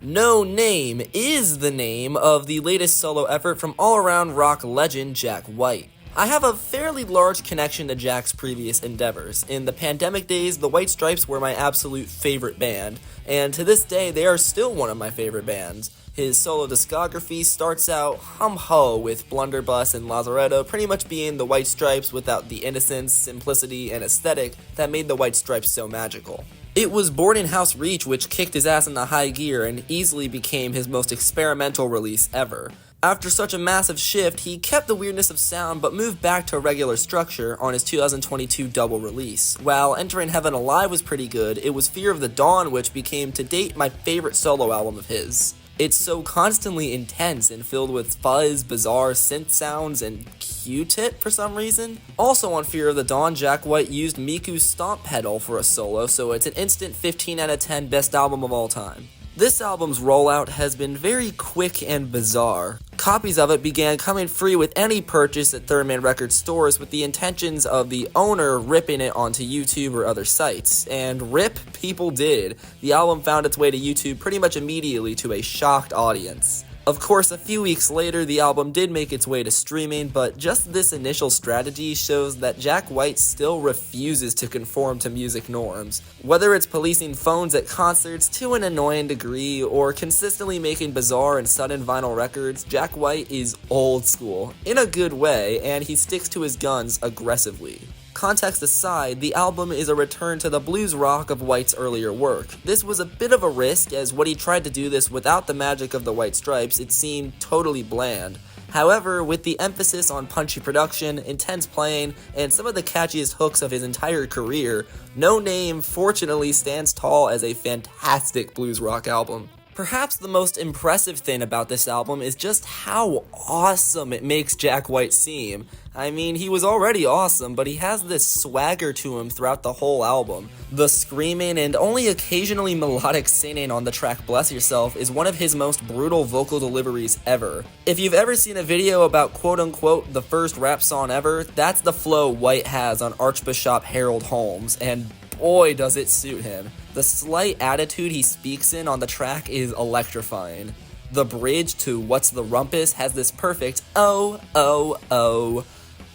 No Name is the name of the latest solo effort from all-around rock legend Jack White. I have a fairly large connection to Jack's previous endeavors. In the pandemic days, the White Stripes were my absolute favorite band, and to this day they are still one of my favorite bands. His solo discography starts out hum-ho with Blunderbuss and Lazaretto pretty much being the White Stripes without the innocence, simplicity, and aesthetic that made the White Stripes so magical. It was Boarding House Reach which kicked his ass into high gear and easily became his most experimental release ever. After such a massive shift, he kept the weirdness of sound but moved back to a regular structure on his 2022 double release. While Entering Heaven Alive was pretty good, it was Fear of the Dawn which became to date my favorite solo album of his. It's so constantly intense and filled with fuzz, bizarre synth sounds, and Q-tip for some reason. Also on Fear of the Dawn, Jack White used Miku's stomp pedal for a solo, so it's an instant 15 out of 10 best album of all time. This album's rollout has been very quick and bizarre. Copies of it began coming free with any purchase at Third Man Records stores with the intentions of the owner ripping it onto YouTube or other sites. And rip people did. The album found its way to YouTube pretty much immediately to a shocked audience. Of course, a few weeks later, the album did make its way to streaming, but just this initial strategy shows that Jack White still refuses to conform to music norms. Whether it's policing phones at concerts to an annoying degree, or consistently making bizarre and sudden vinyl records, Jack White is old school, in a good way, and he sticks to his guns aggressively. Context aside, the album is a return to the blues rock of White's earlier work. This was a bit of a risk, as when he tried to do this without the magic of the White Stripes, it seemed totally bland. However, with the emphasis on punchy production, intense playing, and some of the catchiest hooks of his entire career, No Name fortunately stands tall as a fantastic blues rock album. Perhaps the most impressive thing about this album is just how awesome it makes Jack White seem. I mean, he was already awesome, but he has this swagger to him throughout the whole album. The screaming and only occasionally melodic singing on the track Bless Yourself is one of his most brutal vocal deliveries ever. If you've ever seen a video about quote-unquote the first rap song ever, that's the flow White has on Archbishop Harold Holmes, and boy does it suit him. The slight attitude he speaks in on the track is electrifying. The bridge to What's the Rumpus has this perfect oh, oh, oh,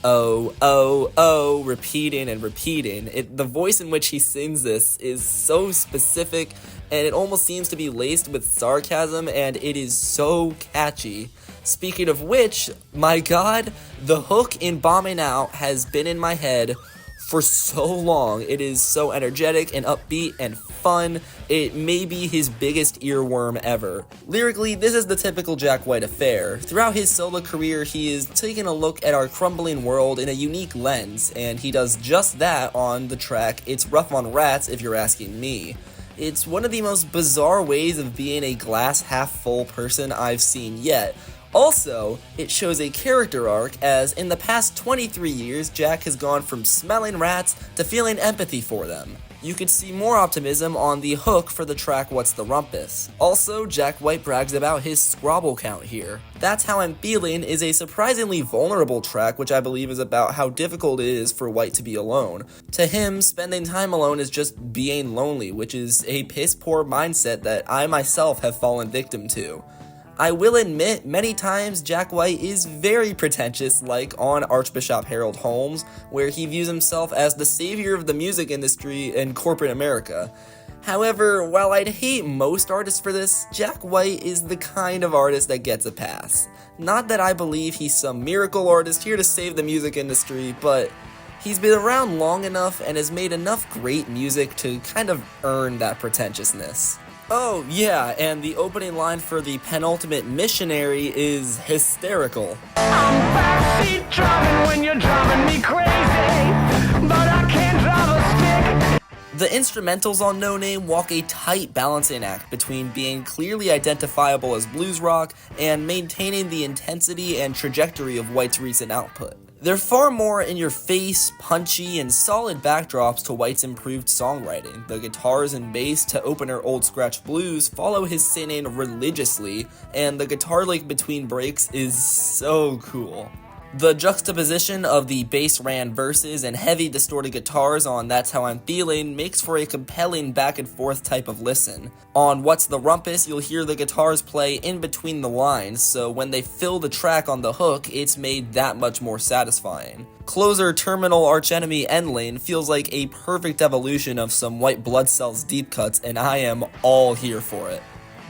oh, oh, oh, repeating and repeating. The voice in which he sings this is so specific, and it almost seems to be laced with sarcasm, and it is so catchy. Speaking of which, my god, the hook in Bombing Out has been in my head for so long. It is so energetic and upbeat and fun. It may be his biggest earworm ever. Lyrically, this is the typical Jack White affair. Throughout his solo career, he is taking a look at our crumbling world in a unique lens, and he does just that on the track It's Rough on Rats, if you're asking me. It's one of the most bizarre ways of being a glass half full person I've seen yet. Also, it shows a character arc, as in the past 23 years, Jack has gone from smelling rats to feeling empathy for them. You could see more optimism on the hook for the track What's the Rumpus. Also, Jack White brags about his Scrabble count here. That's How I'm Feeling is a surprisingly vulnerable track, which I believe is about how difficult it is for White to be alone. To him, spending time alone is just being lonely, which is a piss-poor mindset that I myself have fallen victim to. I will admit, many times Jack White is very pretentious, like on Archbishop Harold Holmes, where he views himself as the savior of the music industry in corporate America. However, while I'd hate most artists for this, Jack White is the kind of artist that gets a pass. Not that I believe he's some miracle artist here to save the music industry, but he's been around long enough and has made enough great music to kind of earn that pretentiousness. Oh yeah, and the opening line for the penultimate missionary is hysterical. I'm backseat driving when you're driving me crazy, but I can't drive a stick. The instrumentals on No Name walk a tight balancing act between being clearly identifiable as blues rock and maintaining the intensity and trajectory of White's recent output. They're far more in-your-face, punchy, and solid backdrops to White's improved songwriting. The guitars and bass to opener Old Scratch Blues follow his singing religiously, and the guitar lick between breaks is so cool. The juxtaposition of the bass ran verses and heavy distorted guitars on That's How I'm Feeling makes for a compelling back and forth type of listen. On What's the Rumpus, you'll hear the guitars play in between the lines, so when they fill the track on the hook, it's made that much more satisfying. Closer Terminal Archenemy Endlane feels like a perfect evolution of some White Blood Cells deep cuts, and I am all here for it.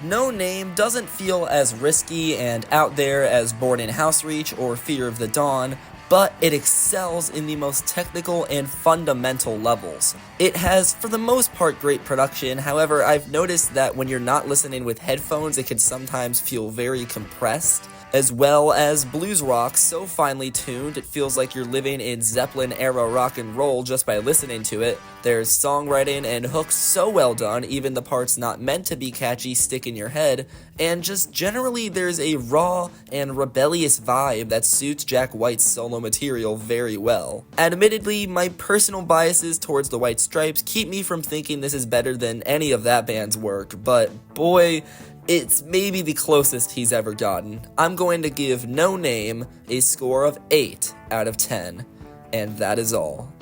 No Name doesn't feel as risky and out there as Born in House Reach or Fear of the Dawn, but it excels in the most technical and fundamental levels. It has, for the most part, great production. However, I've noticed that when you're not listening with headphones, it can sometimes feel very compressed, as well as blues rock so finely tuned it feels like you're living in Zeppelin-era rock and roll just by listening to it. There's songwriting and hooks so well done, even the parts not meant to be catchy stick in your head, and just generally there's a raw and rebellious vibe that suits Jack White's solo material very well. Admittedly, my personal biases towards the White Stripes keep me from thinking this is better than any of that band's work, but boy, it's maybe the closest he's ever gotten. I'm going to give No Name a score of 8 out of 10, and that is all.